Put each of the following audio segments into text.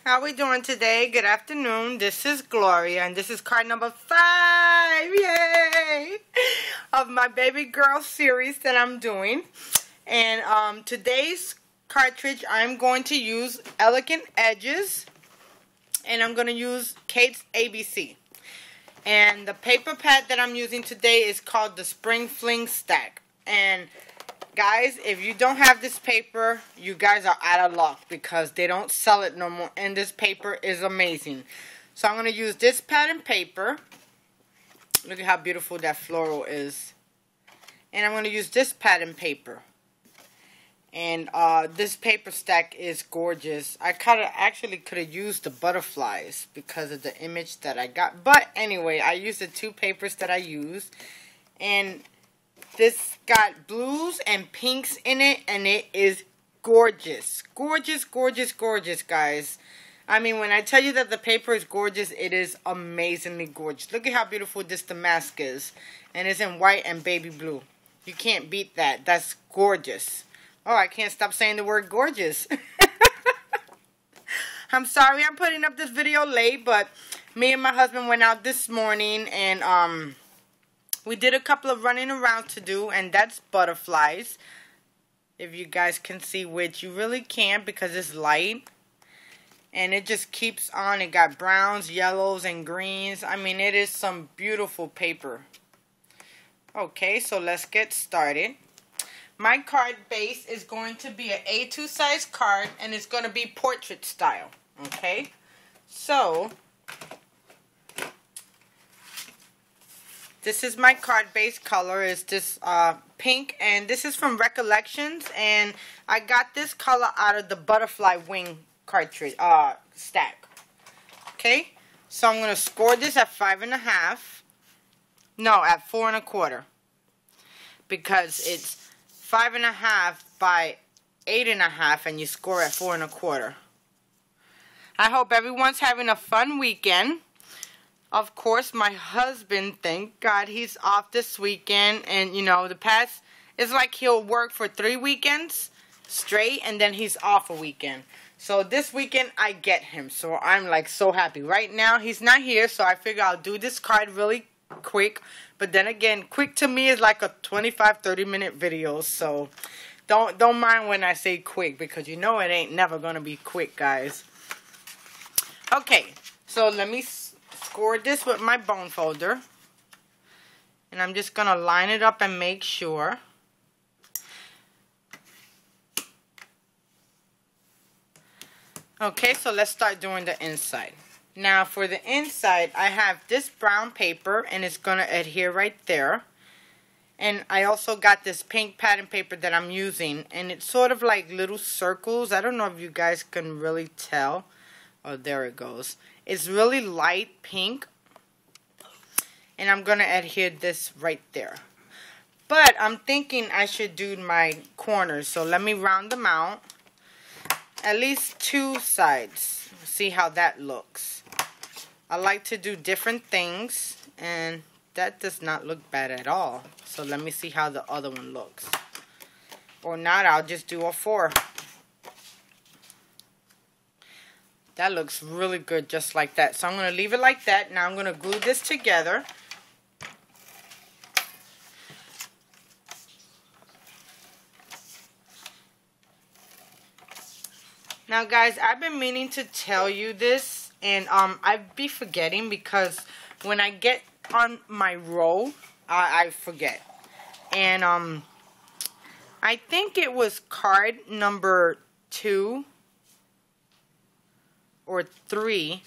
How we doing today? Good afternoon. This is Gloria, and this is card number 5, yay, of my baby girl series that I'm doing. And today's cartridge, I'm going to use Elegant Edges, and I'm going to use Kate's ABC. And the paper pad that I'm using today is called the Spring Fling Stack. And guys, if you don't have this paper, you guys are out of luck because they don't sell it no more. And this paper is amazing. So I'm going to use this pattern paper. Look at how beautiful that floral is. And I'm going to use this pattern paper. And this paper stack is gorgeous. I actually could have used the butterflies because of the image that I got. But anyway, I used the two papers that I used. And this got blues and pinks in it, and it is gorgeous. Gorgeous, gorgeous, gorgeous, guys. I mean, when I tell you that the paper is gorgeous, it is amazingly gorgeous. Look at how beautiful this damask is. And it's in white and baby blue. You can't beat that. That's gorgeous. Oh, I can't stop saying the word gorgeous. I'm sorry I'm putting up this video late, but me and my husband went out this morning, and we did a couple of running around to do, and that's butterflies. If you guys can see, which you really can't because it's light. And it just keeps on. It got browns, yellows, and greens. I mean, it is some beautiful paper. Okay, so let's get started. My card base is going to be an A2 size card, and it's going to be portrait style. Okay, so this is my card base color. Is this pink, and this is from Recollections, and I got this color out of the butterfly wing cartridge stack. Okay, so I'm gonna score this at 5.5. No, at 4 1/4, because it's 5.5 by 8.5, and you score at 4 1/4. I hope everyone's having a fun weekend. Of course, my husband, thank God, he's off this weekend. And, you know, the past, it's like he'll work for 3 weekends straight, and then he's off a weekend. So this weekend, I get him. So I'm, like, so happy. Right now, he's not here, so I figure I'll do this card really quick. But then again, quick to me is like a 25-30-minute video. So don't mind when I say quick, because you know it ain't never going to be quick, guys. Okay, so let me score this with my bone folder, and I'm just gonna line it up and make sure. Okay, so let's start doing the inside. Now for the inside, I have this brown paper, and it's gonna adhere right there. And I also got this pink pattern paper that I'm using, and it's sort of like little circles. I don't know if you guys can really tell. Oh, there it goes. It's really light pink. And I'm going to adhere this right there. But I'm thinking I should do my corners. So let me round them out. At least 2 sides. See how that looks. I like to do different things. And that does not look bad at all. So let me see how the other one looks. Or not, I'll just do a 4. That looks really good just like that. So I'm going to leave it like that. Now I'm going to glue this together. Now guys, I've been meaning to tell you this, and I'd be forgetting because when I get on my row, I forget. And I think it was card number 2 or 3.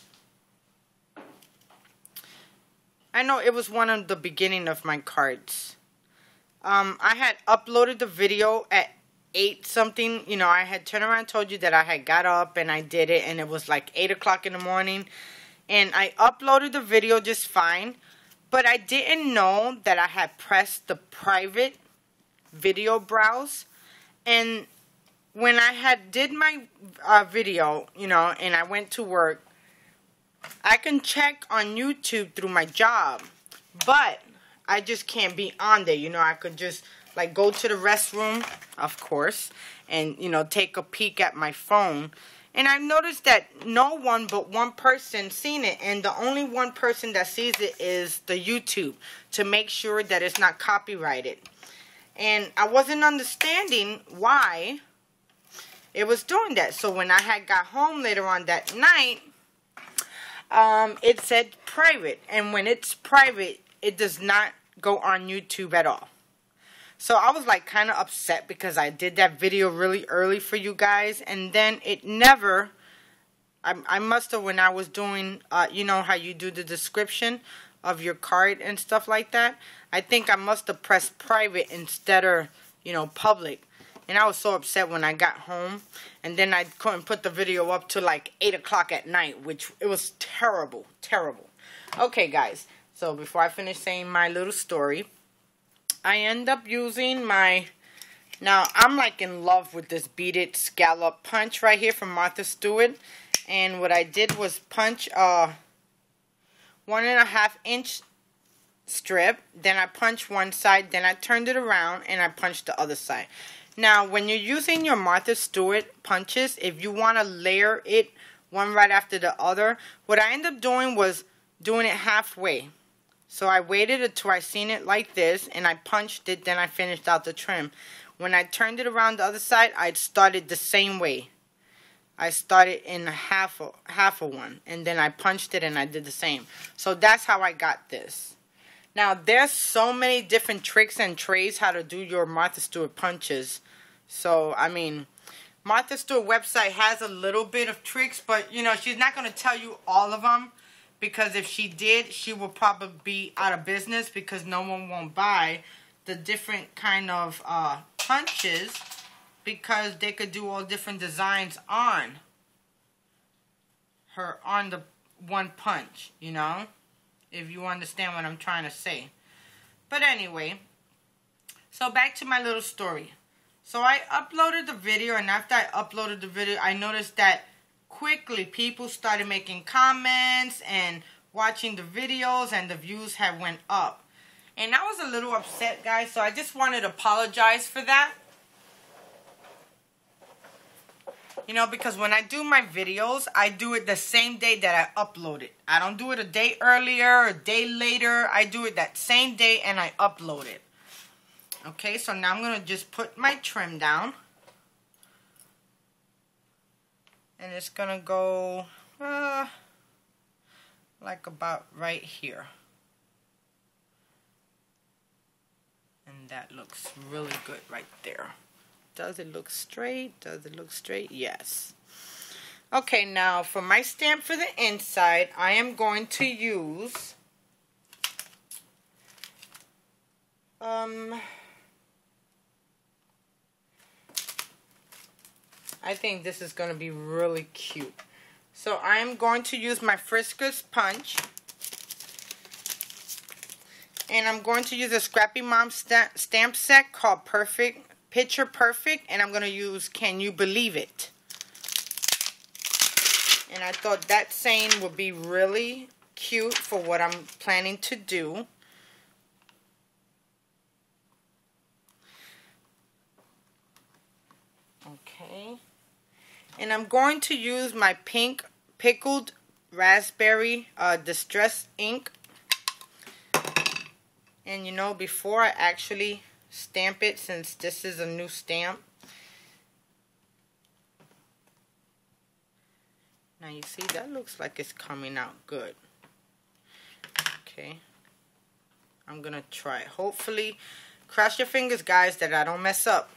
I know it was one of the beginning of my cards. I had uploaded the video at 8 something. You know, I had turned around and told you that I had got up and I did it, and it was like 8 o'clock in the morning. And I uploaded the video just fine, but I didn't know that I had pressed the private video browse. And when I did my video, you know, and I went to work, I can check on YouTube through my job, but I just can't be on there. You know, I could just like go to the restroom, of course, and, you know, take a peek at my phone. And I've noticed that no one but one person seen it, and the only one person that sees it is the YouTube, to make sure that it's not copyrighted. And I wasn't understanding why it was doing that. So when I had got home later on that night, it said private. And when it's private, it does not go on YouTube at all. So I was like kind of upset because I did that video really early for you guys. And then it never, I must have, when I was doing, you know how you do the description of your card and stuff like that. I think I must have pressed private instead of, you know, public. And I was so upset when I got home. And then I couldn't put the video up till like 8 o'clock at night, which it was terrible, terrible. Okay, guys. So before I finish saying my little story, I end up using my, now I'm like in love with this beaded scallop punch right here from Martha Stewart. And what I did was punch a 1.5 inch strip, then I punched one side, then I turned it around and I punched the other side. Now when you're using your Martha Stewart punches, if you want to layer it one right after the other, what I ended up doing was doing it halfway. So I waited until I seen it like this, and I punched it, then I finished out the trim. When I turned it around the other side, I started the same way. I started in half of one, and then I punched it and I did the same. So that's how I got this. Now there's so many different tricks and trays how to do your Martha Stewart punches. So I mean, Martha Stewart website has a little bit of tricks, but you know, she's not going to tell you all of them. Because if she did, she will probably be out of business because no one won't buy the different kind of punches, because they could do all different designs on her, on the one punch, you know, if you understand what I'm trying to say. But anyway, so back to my little story. So I uploaded the video, and after I uploaded the video, I noticed that quickly people started making comments and watching the videos, and the views have went up. And I was a little upset, guys, so I just wanted to apologize for that. You know, because when I do my videos, I do it the same day that I upload it. I don't do it a day earlier, a day later. I do it that same day and I upload it. Okay, so now I'm going to just put my trim down. And it's going to go like about right here. And that looks really good right there. Does it look straight? Does it look straight? Yes. Okay, now for my stamp for the inside, I am going to use I think this is going to be really cute. So I'm going to use my Friskus punch. And I'm going to use a Scrappy Mom stamp set called Picture Perfect. And I'm going to use Can You Believe It? And I thought that saying would be really cute for what I'm planning to do. Okay. And I'm going to use my pink pickled raspberry distress ink. And you know, before I actually stamp it, since this is a new stamp, now you see that looks like it's coming out good. Okay, I'm gonna try it. Hopefully, cross your fingers, guys, that I don't mess up.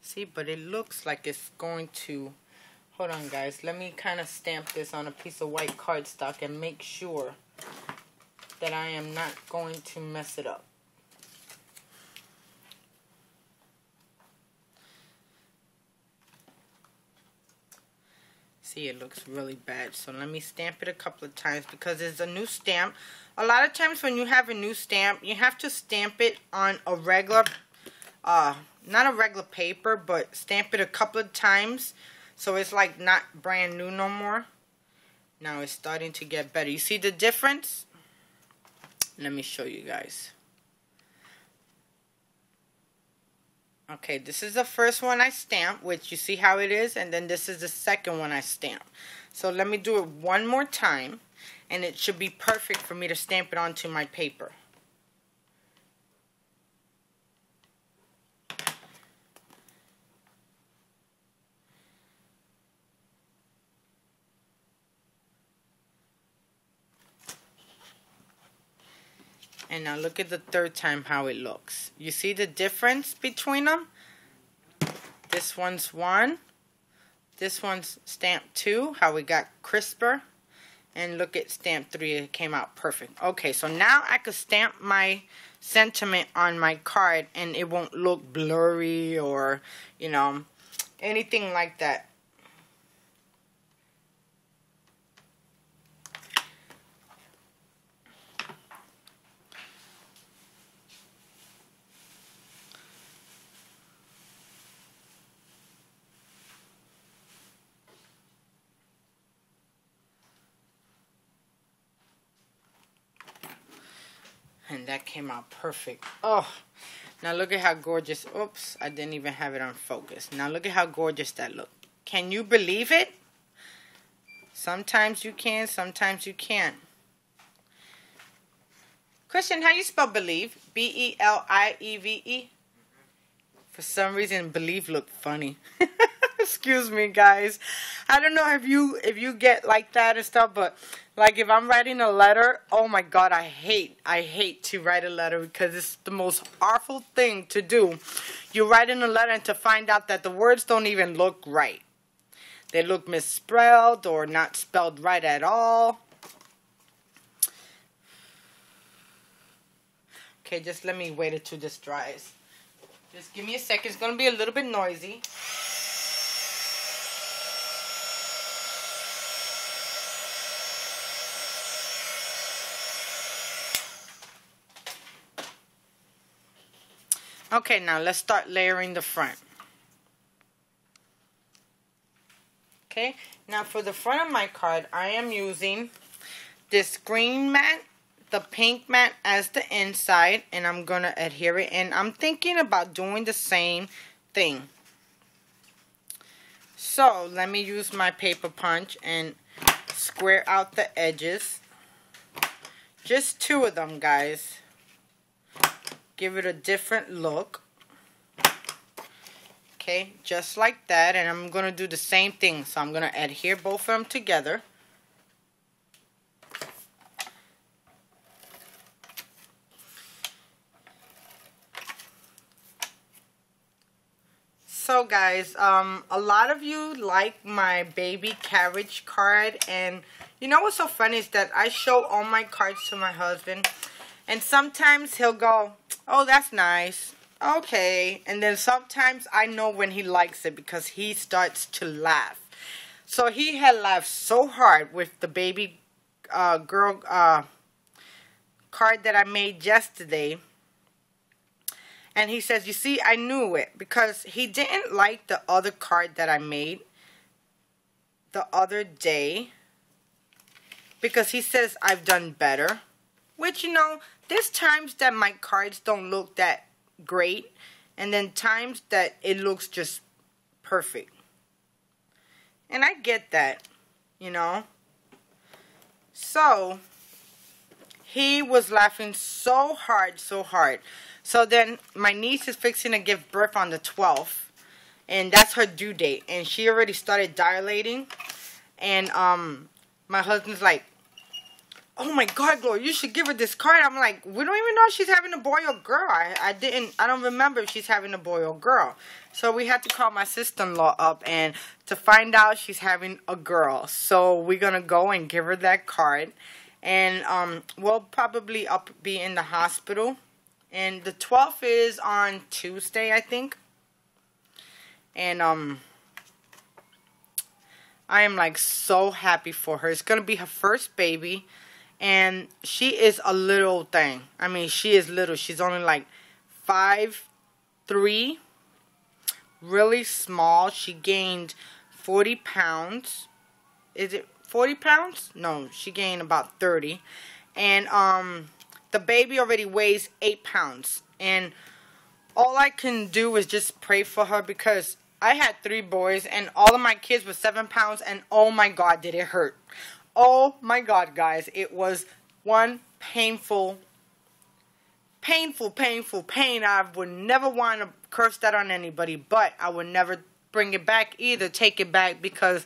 See, but it looks like it's going to, hold on guys, let me kind of stamp this on a piece of white cardstock and make sure that I am not going to mess it up. See, it looks really bad, so let me stamp it a couple of times because it's a new stamp. A lot of times when you have a new stamp, you have to stamp it on a regular not a regular paper, but stamp it a couple of times so it's like not brand new no more. Now it's starting to get better. You see the difference? Let me show you guys. Okay, this is the first one I stamped, which you see how it is, and then this is the second one I stamped. So let me do it one more time, and it should be perfect for me to stamp it onto my paper. And now look at the third time how it looks. You see the difference between them? This one's 1. This one's stamp 2, how it got crisper. And look at stamp 3, it came out perfect. Okay, so now I could stamp my sentiment on my card and it won't look blurry or, you know, anything like that. And that came out perfect. Oh, now look at how gorgeous. Oops, I didn't even have it on focus. Now look at how gorgeous that looked. Can you believe it? Sometimes you can, sometimes you can't. Christian, how you spell believe? B-E-L-I-E-V-E? For some reason, believe looked funny. Excuse me, guys. I don't know if you get like that and stuff, but like if I'm writing a letter, oh my God, I hate to write a letter because it's the most awful thing to do. You write in a letter and to find out that the words don't even look right. They look misspelled or not spelled right at all. Okay, just let me wait until this dries. Just give me a second. It's going to be a little bit noisy. Okay, now let's start layering the front. Okay, now for the front of my card, I am using this green mat, the pink mat as the inside, and I'm going to adhere it. And I'm thinking about doing the same thing. So, let me use my paper punch and square out the edges. Just 2 of them, guys. Give it a different look. Okay, just like that. And I'm going to do the same thing. So I'm going to adhere both of them together. So guys, a lot of you like my baby carriage card. And you know what's so funny is that I show all my cards to my husband. And sometimes he'll go, oh, that's nice. Okay. And then sometimes I know when he likes it because he starts to laugh. So he had laughed so hard with the baby girl card that I made yesterday. And he says, you see, I knew it. Because he didn't like the other card that I made the other day. Because he says I've done better. Which, you know, there's times that my cards don't look that great. And then times that it looks just perfect. And I get that, you know. So, he was laughing so hard, so hard. So then my niece is fixing to give birth on the 12th. And that's her due date. And she already started dilating. And my husband's like, oh my God, Gloria, you should give her this card. I'm like, we don't even know if she's having a boy or girl. I don't remember if she's having a boy or girl. So we had to call my sister-in-law up and to find out she's having a girl. So we're going to go and give her that card. And we'll probably be in the hospital. And the 12th is on Tuesday, I think. And I am like so happy for her. It's going to be her first baby. And she is a little thing. I mean, she is little. She's only like 5'3". Really small. She gained 40 pounds. Is it 40 pounds? No, she gained about 30. And the baby already weighs 8 pounds. And all I can do is just pray for her, because I had 3 boys and all of my kids were 7 pounds, and oh my God, did it hurt. Oh my God, guys, it was one painful pain. I would never want to curse that on anybody, but I would never bring it back either, take it back, because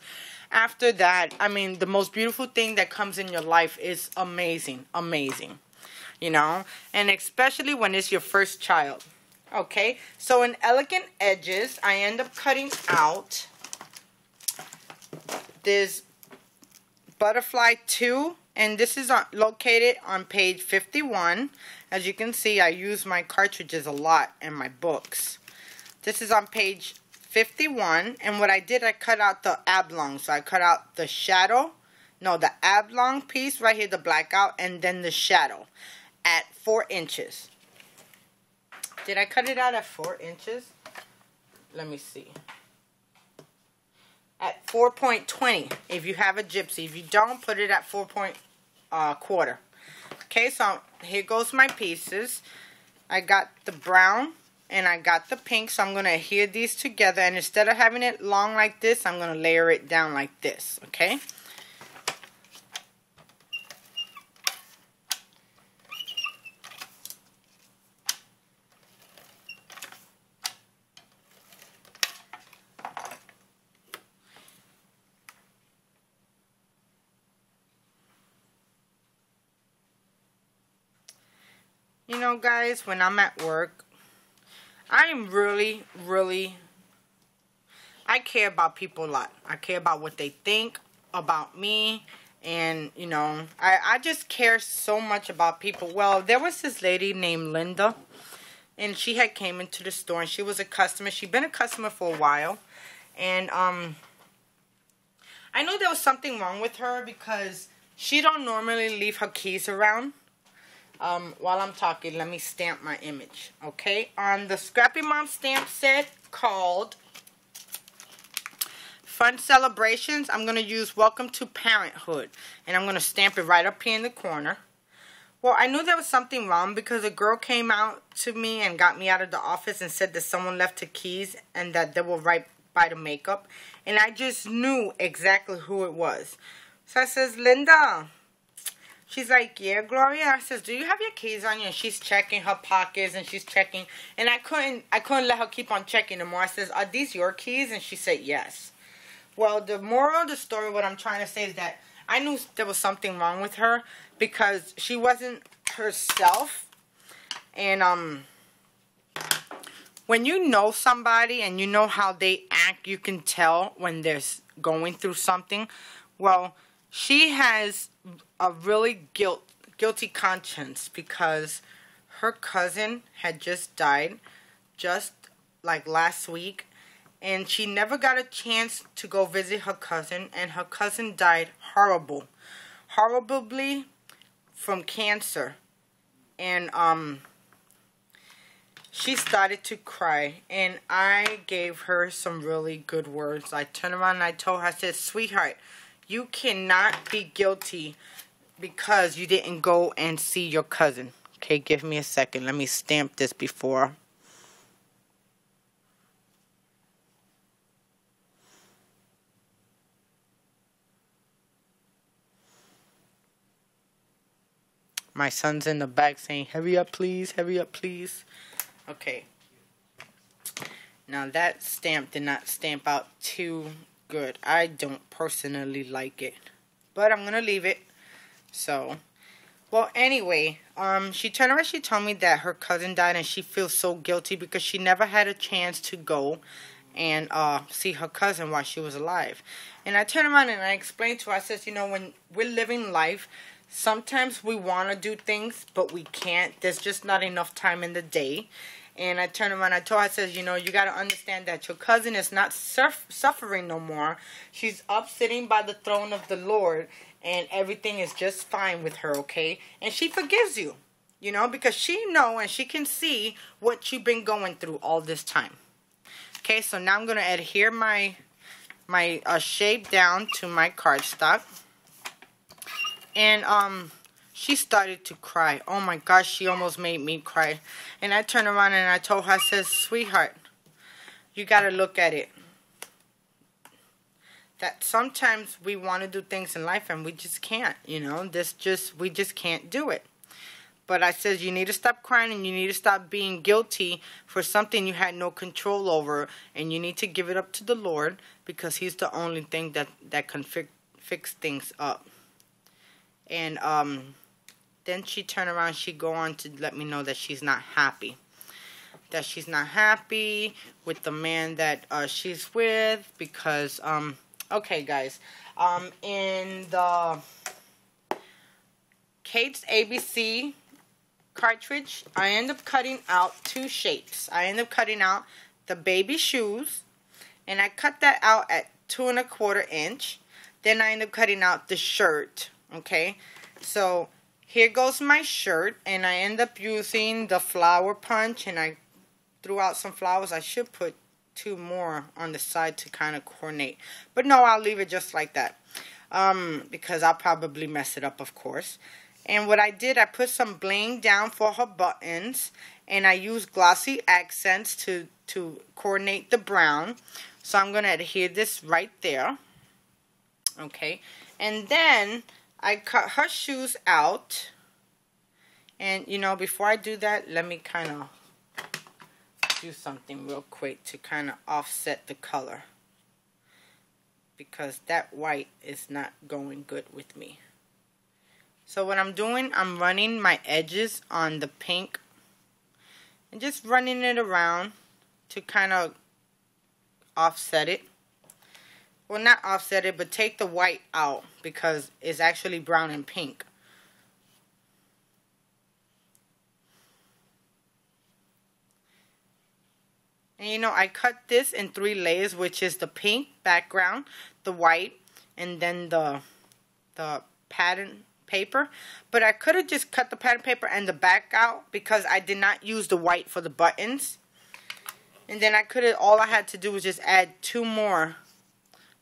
after that, I mean, the most beautiful thing that comes in your life is amazing, you know, and especially when it's your first child. Okay, so in Elegant Edges, I end up cutting out this Butterfly 2, and this is located on page 51. As you can see, I use my cartridges a lot in my books. This is on page 51, and what I did, I cut out the oblong. So I cut out the shadow, no, the oblong piece right here, the blackout, and then the shadow at 4 inches. Did I cut it out at 4 inches? Let me see. At 4.20 if you have a gypsy. If you don't, put it at 4.25. Okay, so here goes my pieces. I got the brown and I got the pink, so I'm going to adhere these together. And instead of having it long like this, I'm going to layer it down like this, okay? You know, guys, when I'm at work, I'm really, I care about people a lot. I care about what they think about me. And, you know, I just care so much about people. Well, there was this lady named Linda, and she had came into the store, and she was a customer. She'd been a customer for a while. And I knew there was something wrong with her, because she don't normally leave her keys around. While I'm talking, let me stamp my image, okay? On the Scrappy Mom stamp set called Fun Celebrations, I'm going to use Welcome to Parenthood. And I'm going to stamp it right up here in the corner. Well, I knew there was something wrong, because a girl came out to me and got me out of the office and said that someone left her keys and that they were right by the makeup. And I just knew exactly who it was. So I says, Linda. She's like, yeah, Gloria. I says, do you have your keys on you? And she's checking her pockets, and she's checking. And I couldn't let her keep on checking no more. I says, are these your keys? And she said, yes. Well, the moral of the story, what I'm trying to say is that I knew there was something wrong with her, because she wasn't herself. And when you know somebody and you know how they act, you can tell when they're going through something. Well, she has a really guilty conscience, because her cousin had just died just like last week, and she never got a chance to go visit her cousin, and her cousin died horribly from cancer. And she started to cry, and I gave her some really good words. I turned around and I told her, I said, sweetheart, you cannot be guilty because you didn't go and see your cousin. Okay, give me a second. Let me stamp this before. My son's in the back saying, hurry up, please. Hurry up, please. Okay. Now, that stamp did not stamp out too good. I don't personally like it, but I'm going to leave it. So, well, anyway, she turned around, she told me that her cousin died, and she feels so guilty because she never had a chance to go and see her cousin while she was alive. And I turned around and I explained to her, I said, you know, when we're living life, sometimes we want to do things, but we can't. There's just not enough time in the day. And I turned around, I told her, I said, you know, you got to understand that your cousin is not suffering no more. She's up sitting by the throne of the Lord, and everything is just fine with her, okay? And she forgives you, you know, because she knows and she can see what you've been going through all this time. Okay, so now I'm going to adhere my shape down to my cardstock. And she started to cry. Oh my gosh, she almost made me cry. And I turned around and I told her, I said, sweetheart, you got to look at it. That sometimes we want to do things in life and we just can't, you know. We just can't do it. But I said, you need to stop crying and you need to stop being guilty for something you had no control over. And you need to give it up to the Lord, because He's the only thing that can fix things up. And then she turned around, she go on to let me know that she's not happy. That she's not happy with the man that she's with, because, okay guys, in the Kate's ABC cartridge, I end up cutting out 2 shapes. I end up cutting out the baby shoes, and I cut that out at 2 1/4 inch. Then I end up cutting out the shirt, okay? So here goes my shirt, and I end up using the flower punch, and I threw out some flowers. I should put 2 more on the side to kind of coordinate. But no, I'll leave it just like that, because I'll probably mess it up, of course. And what I did, I put some bling down for her buttons, and I used glossy accents to coordinate the brown. So I'm going to adhere this right there. Okay. And then I cut her shoes out. And, you know, before I do that, let me kind of do something real quick to kind of offset the color, because that white is not going good with me. So what I'm doing, I'm running my edges on the pink and just running it around to kind of offset it. Well, not offset it, but take the white out, because it's actually brown and pink. And you know, I cut this in 3 layers, which is the pink background, the white, and then the pattern paper. But I could have just cut the pattern paper and the back out, because I did not use the white for the buttons. And then all I had to do was just add 2 more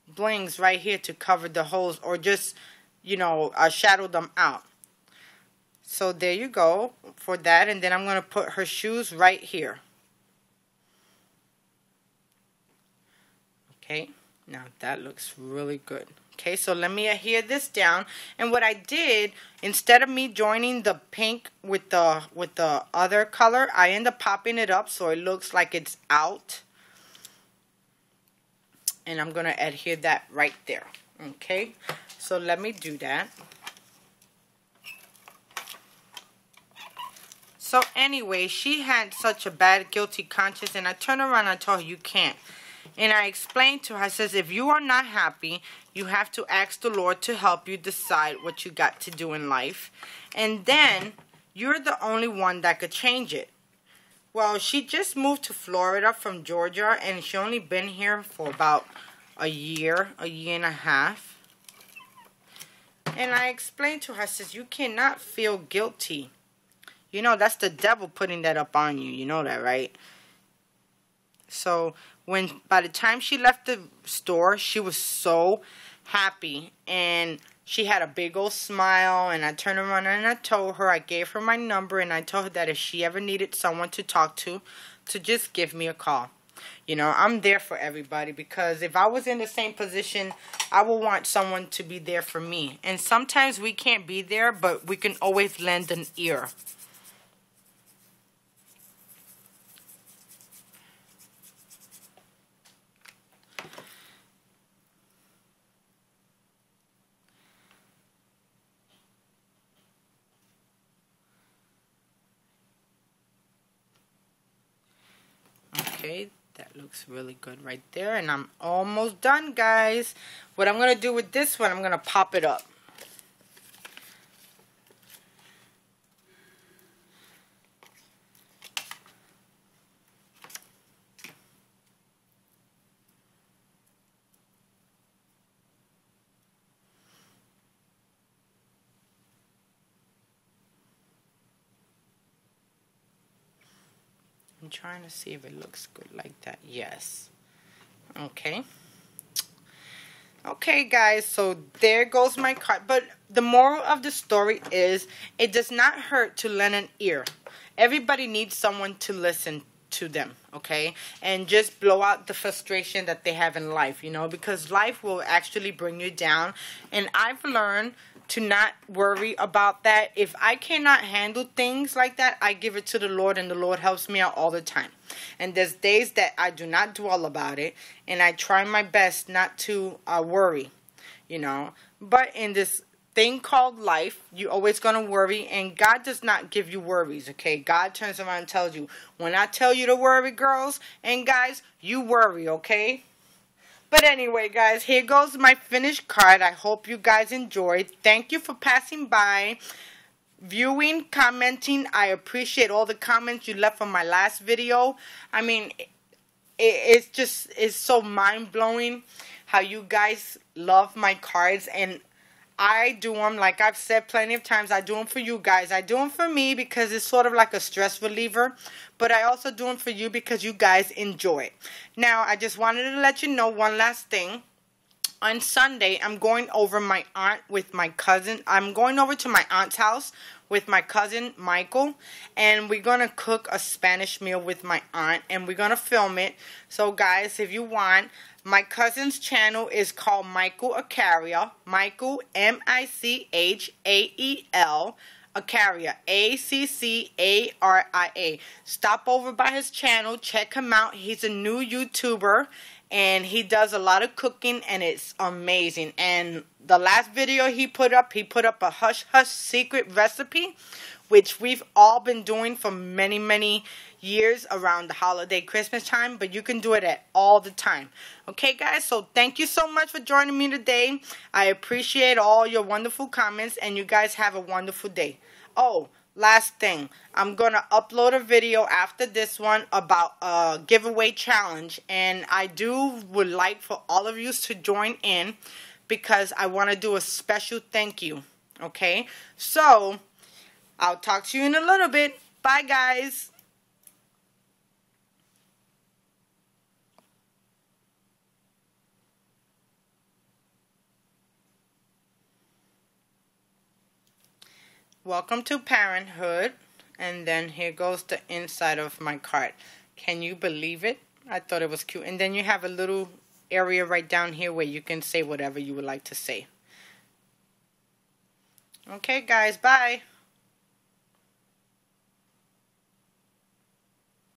blings right here to cover the holes, or just, you know, shadow them out. So there you go for that. And then I'm going to put her shoes right here. Okay, now that looks really good. Okay, so let me adhere this down. And what I did, instead of me joining the pink with the other color, I end up popping it up so it looks like it's out. And I'm going to adhere that right there. Okay, so let me do that. So anyway, she had such a bad guilty conscience, and I turned around and I told her, you can't. And I explained to her, I says, if you are not happy, you have to ask the Lord to help you decide what you got to do in life. And then you're the only one that could change it. Well, she just moved to Florida from Georgia, and she only been here for about a year and a half. And I explained to her, I says, you cannot feel guilty. You know, that's the devil putting that up on you. You know that, right? So by the time she left the store, she was so happy, and she had a big old smile. And I turned around and I told her, I gave her my number, and I told her that if she ever needed someone to talk to just give me a call. You know, I'm there for everybody, because if I was in the same position, I would want someone to be there for me. And sometimes we can't be there, but we can always lend an ear. Okay, that looks really good right there. And I'm almost done, guys. What I'm going to do with this one, I'm going to pop it up. I'm trying to see if it looks good like that. Yes. Okay. Okay, guys, so there goes my card. But the moral of the story is it does not hurt to lend an ear. Everybody needs someone to listen to them, okay? And just blow out the frustration that they have in life, you know, because life will actually bring you down. And I've learned to not worry about that. If I cannot handle things like that, I give it to the Lord, and the Lord helps me out all the time. And there's days that I do not dwell about it, and I try my best not to worry, you know. But in this thing called life, you're always going to worry, and God does not give you worries, okay? God turns around and tells you, when I tell you to worry, girls and guys, you worry, okay? But anyway, guys, here goes my finished card. I hope you guys enjoyed. Thank you for passing by, viewing, commenting. I appreciate all the comments you left from my last video. I mean, it's so mind-blowing how you guys love my cards. And I do them, like I've said plenty of times, I do them for you guys. I do them for me because it's sort of like a stress reliever. But I also do them for you because you guys enjoy it. Now, I just wanted to let you know one last thing. On Sunday, I'm going over my aunt with my cousin. I'm going over to my aunt's house with my cousin Michael, and we're going to cook a Spanish meal with my aunt, and we're going to film it. So guys, if you want, my cousin's channel is called Michael Acaria. Michael, M-I-C-H-A-E-L, Acaria, A-C-C-A-R-I-A. Stop over by his channel, check him out. He's a new YouTuber, and he does a lot of cooking, and it's amazing. And the last video he put up a hush hush secret recipe, which we've all been doing for many, many years around the holiday Christmas time, but you can do it at all the time. Okay, guys, so thank you so much for joining me today. I appreciate all your wonderful comments, and you guys have a wonderful day. Oh, last thing, I'm going to upload a video after this one about a giveaway challenge, and I would like for all of you to join in because I want to do a special thank you. Okay, so I'll talk to you in a little bit. Bye, guys. Welcome to Parenthood. And then here goes the inside of my card. Can you believe it? I thought it was cute. And then you have a little area right down here where you can say whatever you would like to say. Okay, guys. Bye.